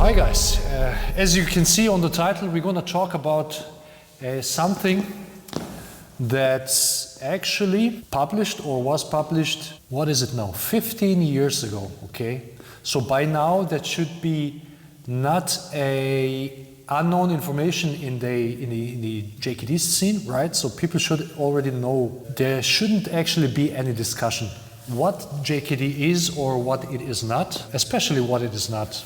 hi guys. As you can see on the title, we're going to talk about something that's actually published or was published, what is it now, 15 years ago, okay? So by now that should be not a unknown information in the JKD scene, right? So people should already know. There shouldn't actually be any discussion what JKD is or what it is not, especially what it is not.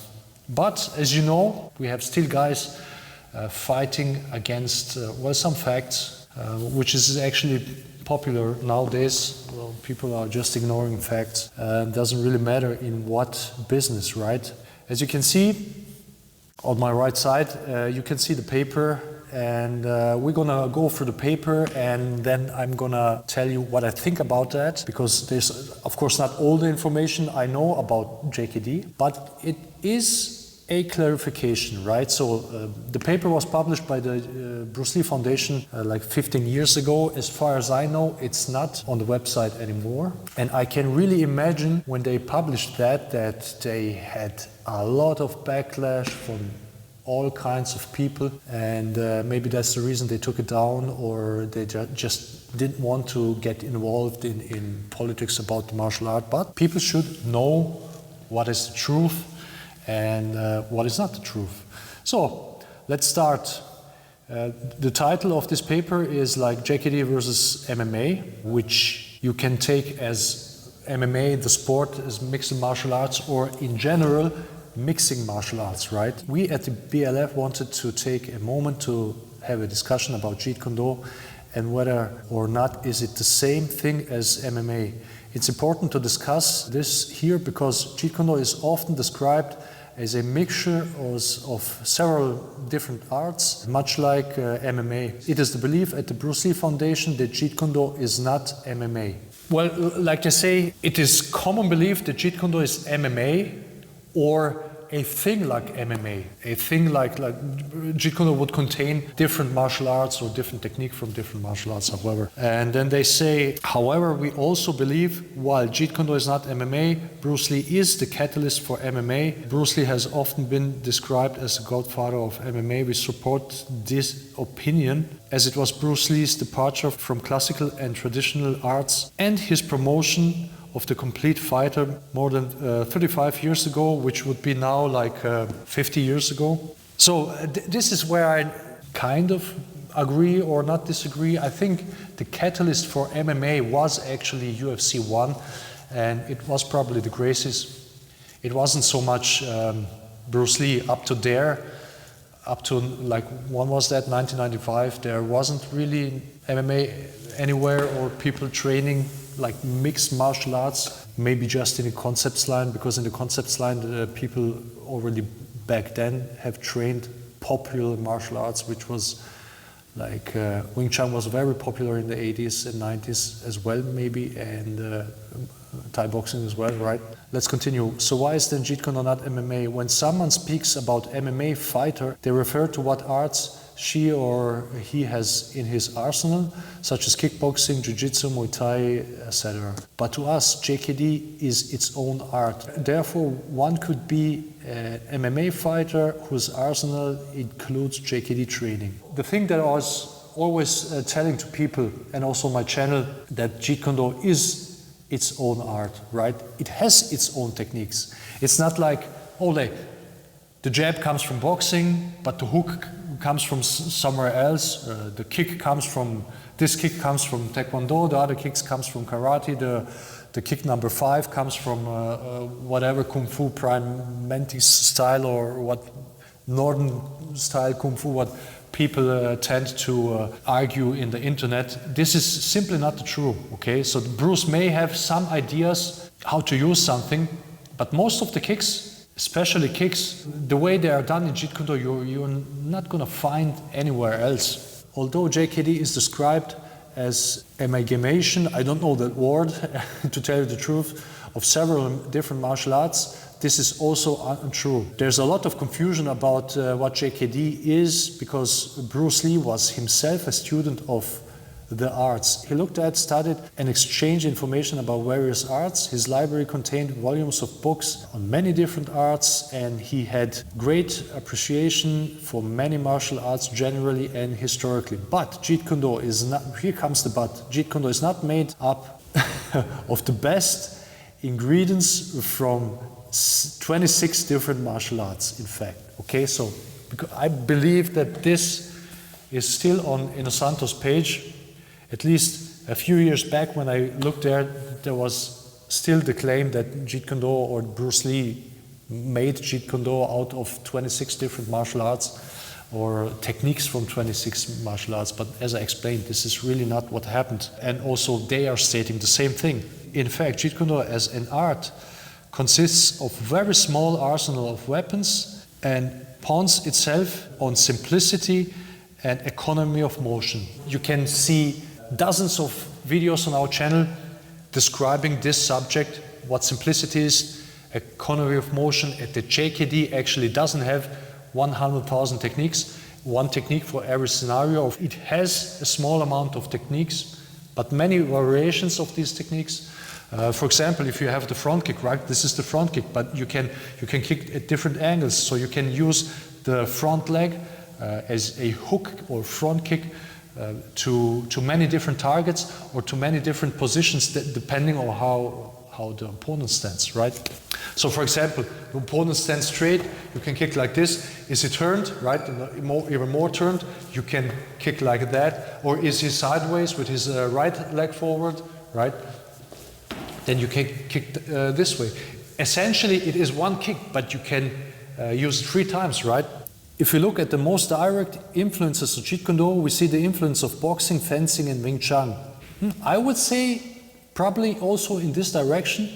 But as you know, we have still guys fighting against, well, some facts, which is actually popular nowadays. Well, people are just ignoring facts. Doesn't really matter in what business, right? As you can see, on my right side, you can see the paper, and we're gonna go through the paper, and then I'm gonna tell you what I think about that, because there's, of course, not all the information I know about JKD, but it is a clarification, right? So the paper was published by the Bruce Lee Foundation like 15 years ago. As far as I know, it's not on the website anymore. And I can really imagine when they published that they had a lot of backlash from all kinds of people, and maybe that's the reason they took it down, or they just didn't want to get involved in politics about the martial art. But people should know what is the truth and what is not the truth. So let's start. The title of this paper is like JKD versus MMA, which you can take as MMA, the sport, as mixed martial arts, or in general mixing martial arts, right? We at the BLF wanted to take a moment to have a discussion about Jeet Kune Do and whether or not is it the same thing as MMA. It's important to discuss this here because Jeet Kune Do is often described as a mixture of several different arts, much like MMA. It is the belief at the Bruce Lee Foundation that Jeet Kune Do is not MMA. Well, like I say, it is common belief that Jeet Kune Do is MMA, or a thing like MMA, a thing like Jeet Kune Do would contain different martial arts or different technique from different martial arts, however. And then they say, however, we also believe while Jeet Kune Do is not MMA, Bruce Lee is the catalyst for MMA. Bruce Lee has often been described as the godfather of MMA. We support this opinion as it was Bruce Lee's departure from classical and traditional arts and his promotion of the complete fighter more than 35 years ago, which would be now like 50 years ago. So this is where I kind of agree or not disagree. I think the catalyst for MMA was actually UFC 1, and it was probably the Gracies. It wasn't so much Bruce Lee up to there, up to like, when was that, 1995, there wasn't really MMA anywhere or people training like mixed martial arts, maybe just in the concepts line, because in the concepts line people already back then have trained popular martial arts, which was like Wing Chun was very popular in the 80s and 90s as well, maybe, and Thai boxing as well, right? Let's continue. So why is then Jeet Kune Do not MMA? When someone speaks about MMA fighter, they refer to what arts she or he has in his arsenal, such as kickboxing, jiu-jitsu, Muay Thai, etc. But to us, JKD is its own art. Therefore, one could be an MMA fighter whose arsenal includes JKD training. The thing that I was always telling to people, and also my channel, that Jeet Kune Do is its own art, right? It has its own techniques. It's not like, oh, the jab comes from boxing, but the hook comes from somewhere else. The kick comes from, this kick comes from Taekwondo, the other kicks comes from Karate, the kick number 5 comes from whatever Kung Fu Prime Mantis style, or what Northern style Kung Fu, what people tend to argue in the internet. This is simply not the truth, okay? So Bruce may have some ideas how to use something, but most of the kicks, especially kicks, the way they are done in Jeet Kune Do, you're not going to find anywhere else. Although JKD is described as amalgamation, I don't know that word, to tell you the truth, of several different martial arts, this is also untrue. There's a lot of confusion about what JKD is, because Bruce Lee was himself a student of the arts. He looked at, studied, and exchanged information about various arts. His library contained volumes of books on many different arts, and he had great appreciation for many martial arts generally and historically. But Jeet Kune Do is not, here comes the but, Jeet Kune Do is not made up of the best ingredients from 26 different martial arts, in fact. Okay, so I believe that this is still on Inosanto's page. At least a few years back when I looked there was still the claim that Jeet Kune Do or Bruce Lee made Jeet Kune Do out of 26 different martial arts or techniques from 26 martial arts. But as I explained, this is really not what happened. And also they are stating the same thing. In fact, Jeet Kune Do as an art consists of very small arsenal of weapons and pawns itself on simplicity and economy of motion. You can see dozens of videos on our channel describing this subject, what simplicity is, economy of motion. And the JKD actually doesn't have 100,000 techniques, one technique for every scenario. It has a small amount of techniques, but many variations of these techniques. For example, if you have the front kick, right? This is the front kick, but you can kick at different angles. So you can use the front leg as a hook or front kick to many different targets or to many different positions depending on how the opponent stands, right? So for example, the opponent stands straight, you can kick like this. Is he turned, right? Even more turned, you can kick like that. Or is he sideways with his right leg forward, right? Then you can kick this way. Essentially, it is one kick, but you can use it 3 times, right? If we look at the most direct influences of Jeet Kune Do, we see the influence of boxing, fencing, and Wing Chun. I would say probably also in this direction.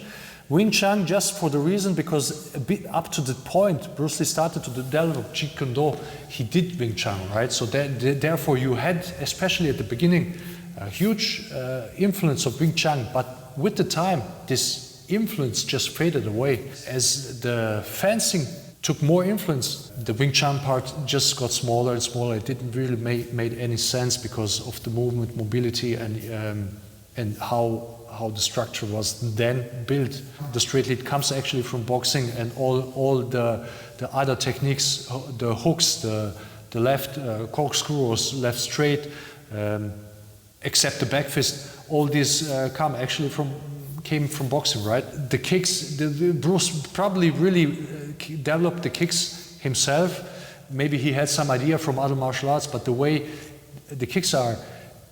Wing Chun, just for the reason because a bit up to the point Bruce Lee started to develop Jeet Kune Do, he did Wing Chun, right? So therefore you had, especially at the beginning, a huge influence of Wing Chun, but with the time this influence just faded away. As the fencing took more influence, the Wing Chun part just got smaller and smaller. It didn't really made any sense because of the movement, mobility, and how the structure was then built. The straight lead comes actually from boxing, and all the other techniques, the hooks, the left corkscrew or left straight, except the back fist, all these came from boxing, right? The kicks, Bruce probably really developed the kicks himself. Maybe he had some idea from other martial arts, but the way the kicks are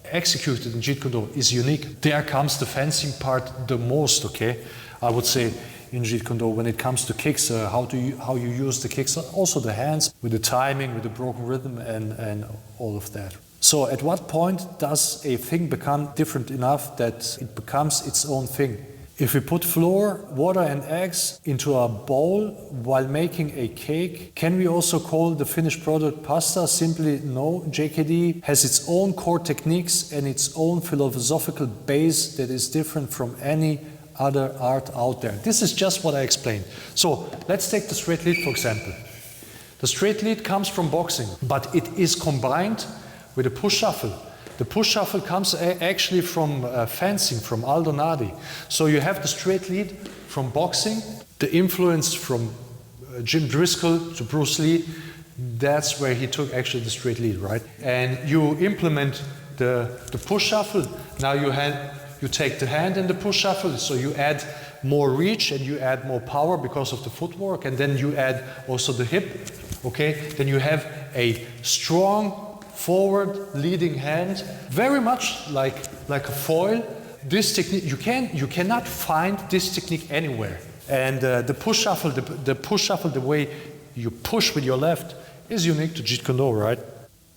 executed in Jeet Kune Do is unique. There comes the fencing part the most, okay? I would say in Jeet Kune Do when it comes to kicks, how you use the kicks, also the hands, with the timing, with the broken rhythm and all of that. So at what point does a thing become different enough that it becomes its own thing? If we put flour, water and eggs into a bowl while making a cake, can we also call the finished product pasta? Simply no. JKD has its own core techniques and its own philosophical base that is different from any other art out there. This is just what I explained. So let's take the straight lead, for example. The straight lead comes from boxing, but it is combined with a push shuffle. The push shuffle comes actually from fencing, from Aldo Nadi. So you have the straight lead from boxing, the influence from Jim Driscoll to Bruce Lee. That's where he took actually the straight lead, right? And you implement the push shuffle. Now you take the hand in the push shuffle, so you add more reach and you add more power because of the footwork, and then you add also the hip, okay? Then you have a strong forward leading hand, very much like a foil. This technique, you cannot find this technique anywhere. And the push shuffle, the way you push with your left is unique to Jeet Kune Do, right?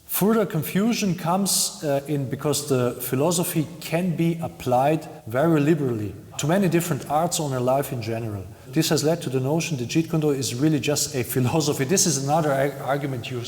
Further confusion comes in because the philosophy can be applied very liberally to many different arts or in life in general. This has led to the notion that Jeet Kune Do is really just a philosophy. This is another argument you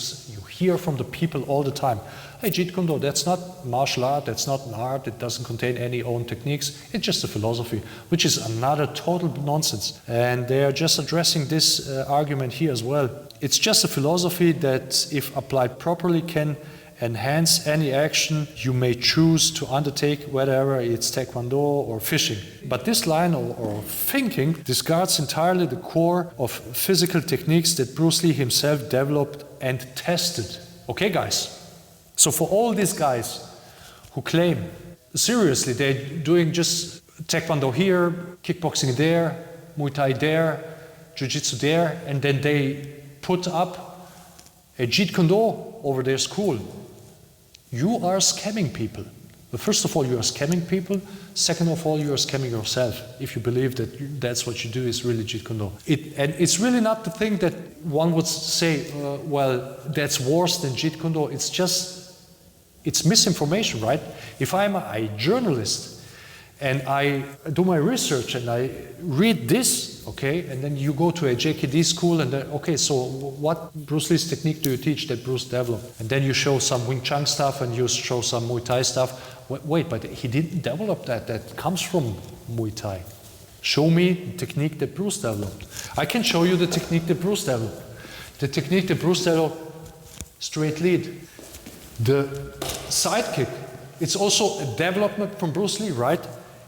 hear from the people all the time. Hey, Jeet Kune Do, that's not martial art, that's not an art, it doesn't contain any own techniques, it's just a philosophy, which is another total nonsense. And they are just addressing this argument here as well. It's just a philosophy that, if applied properly, can enhance any action you may choose to undertake, whether it's taekwondo or fishing. But this line or thinking discards entirely the core of physical techniques that Bruce Lee himself developed and tested. Okay, guys? So for all these guys who claim, seriously, they're doing just taekwondo here, kickboxing there, Muay Thai there, Jiu-Jitsu there, and then they put up a Jeet Kune Do over their school. You are scamming people. But first of all, you are scamming people. Second of all, you are scamming yourself if you believe that that's what you do is really Jeet Kune Do. And it's really not the thing that one would say, well, that's worse than Jeet Kune Do. It's misinformation, right? If I'm a journalist and I do my research and I read this, okay, and then you go to a JKD school and then, okay, so what Bruce Lee's technique do you teach that Bruce developed? And then you show some Wing Chun stuff and you show some Muay Thai stuff. Wait, but he didn't develop that. That comes from Muay Thai. Show me the technique that Bruce developed. I can show you the technique that Bruce developed. The technique that Bruce developed, straight lead. The sidekick, it's also a development from Bruce Lee, right?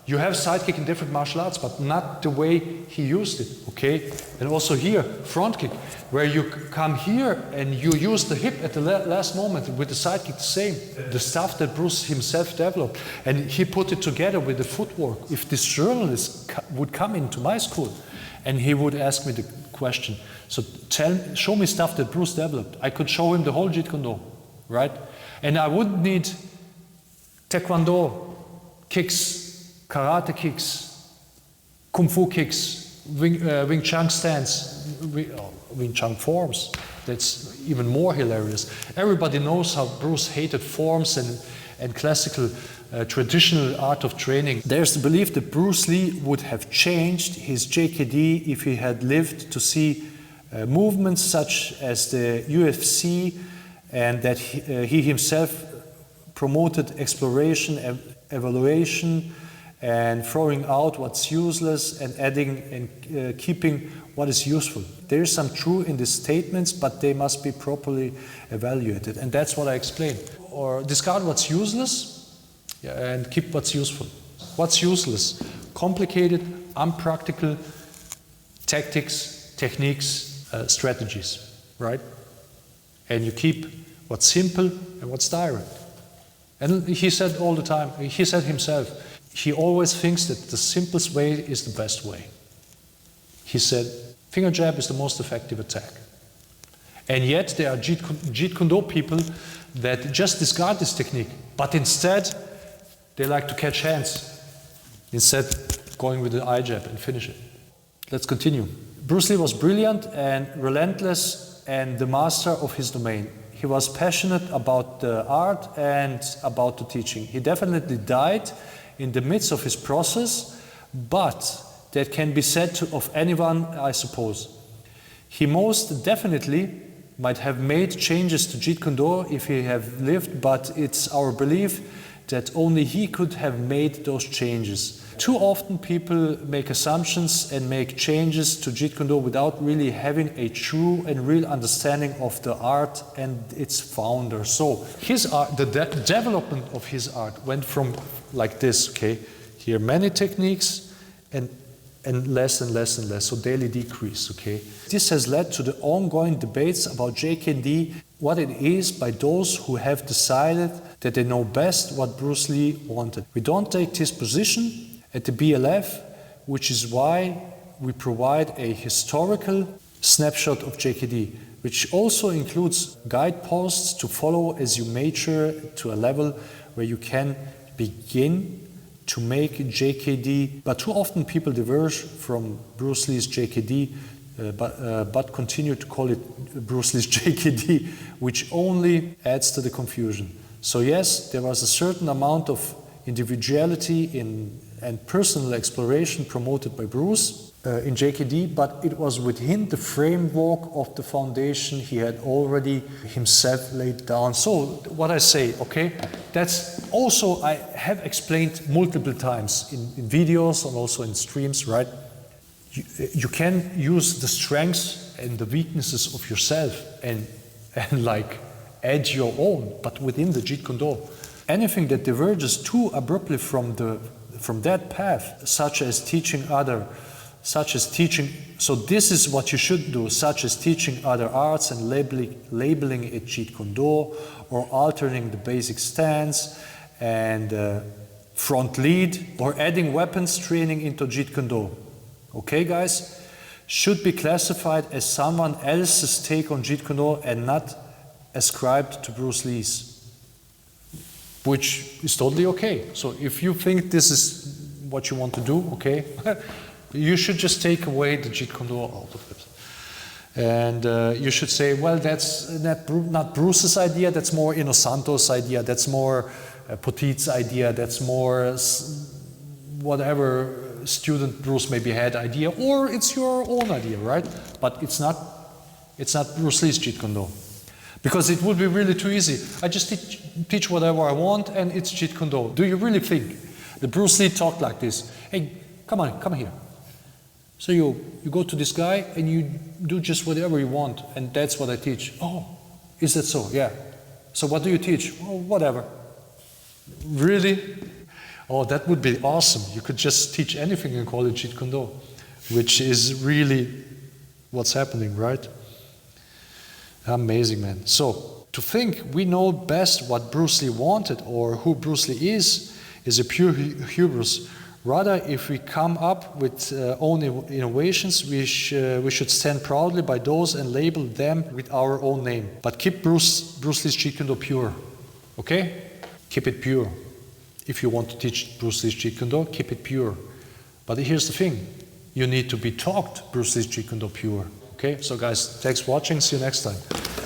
You have sidekick in different martial arts, but not the way he used it, okay? And also here, front kick, where you come here and you use the hip at the last moment with the sidekick, the same. The stuff that Bruce himself developed, and he put it together with the footwork. If this journalist would come into my school and he would ask me the question, so show me stuff that Bruce developed. I could show him the whole Jeet Kune Do, right? And I wouldn't need taekwondo, kicks, karate kicks, kung fu kicks, Wing Chun stance, Wing Chun forms. That's even more hilarious. Everybody knows how Bruce hated forms and classical traditional art of training. There's the belief that Bruce Lee would have changed his JKD if he had lived to see movements such as the UFC, and that he himself promoted exploration, evaluation, and throwing out what's useless and adding and keeping what is useful. There is some truth in these statements, but they must be properly evaluated. And that's what I explained. Or discard what's useless and keep what's useful. What's useless? Complicated, unpractical tactics, techniques, strategies, right? And you keep what's simple and what's direct. And he said all the time, he said himself, he always thinks that the simplest way is the best way. He said, finger jab is the most effective attack. And yet there are Jeet Kune Do people that just discard this technique, but instead they like to catch hands, instead going with the eye jab and finish it. Let's continue. Bruce Lee was brilliant and relentless and the master of his domain. He was passionate about the art and about the teaching. He definitely died in the midst of his process, but that can be said of anyone, I suppose. He most definitely might have made changes to Jeet Kune Do if he had lived, but it's our belief that only he could have made those changes. Too often people make assumptions and make changes to Jeet Kune Do without really having a true and real understanding of the art and its founder. So his art, the development of his art went from like this, okay? Here many techniques and less and less and less, so daily decrease, okay? This has led to the ongoing debates about JKD, what it is by those who have decided that they know best what Bruce Lee wanted. We don't take this position at the BLF, which is why we provide a historical snapshot of JKD, which also includes guideposts to follow as you mature to a level where you can begin to make JKD. But too often people diverge from Bruce Lee's JKD, but continue to call it Bruce Lee's JKD, which only adds to the confusion. So yes, there was a certain amount of individuality and personal exploration promoted by Bruce in JKD, but it was within the framework of the foundation he had already himself laid down. So what I say, okay, that's also I have explained multiple times in videos and also in streams, right? You can use the strengths and the weaknesses of yourself and like add your own, but within the Jeet Kune Do. Anything that diverges too abruptly from that path, such as teaching, so this is what you should do, such as teaching other arts and labeling it Jeet Kune Do, or altering the basic stance and front lead, or adding weapons training into Jeet Kune Do. Okay, guys? Should be classified as someone else's take on Jeet Kune Do and not ascribed to Bruce Lee's, which is totally okay. So if you think this is what you want to do, okay, you should just take away the Jeet Kune Do out of it. And you should say, well, that's not Bruce's idea, that's more Inosanto's idea, that's more Potit's idea, that's more whatever student Bruce maybe had idea, or it's your own idea, right? But it's not Bruce Lee's Jeet Kune Do. Because it would be really too easy. I just teach whatever I want and it's Jeet Kune Do. Do you really think that Bruce Lee talked like this? Hey, come on, come here. So you go to this guy and you do just whatever you want, and that's what I teach. Oh, is that so? Yeah. So what do you teach? Oh, whatever. Really? Oh, that would be awesome. You could just teach anything and call it Jeet Kune Do, which is really what's happening, right? Amazing, man. So, to think we know best what Bruce Lee wanted or who Bruce Lee is a pure hubris. Rather, if we come up with own innovations, we should stand proudly by those and label them with our own name. But keep Bruce Lee's Jeet Kune Do pure. Okay? Keep it pure. If you want to teach Bruce Lee's Jeet Kune Do, keep it pure. But here's the thing. You need to be taught Bruce Lee's Jeet Kune Do pure. Okay? So guys, thanks for watching. See you next time.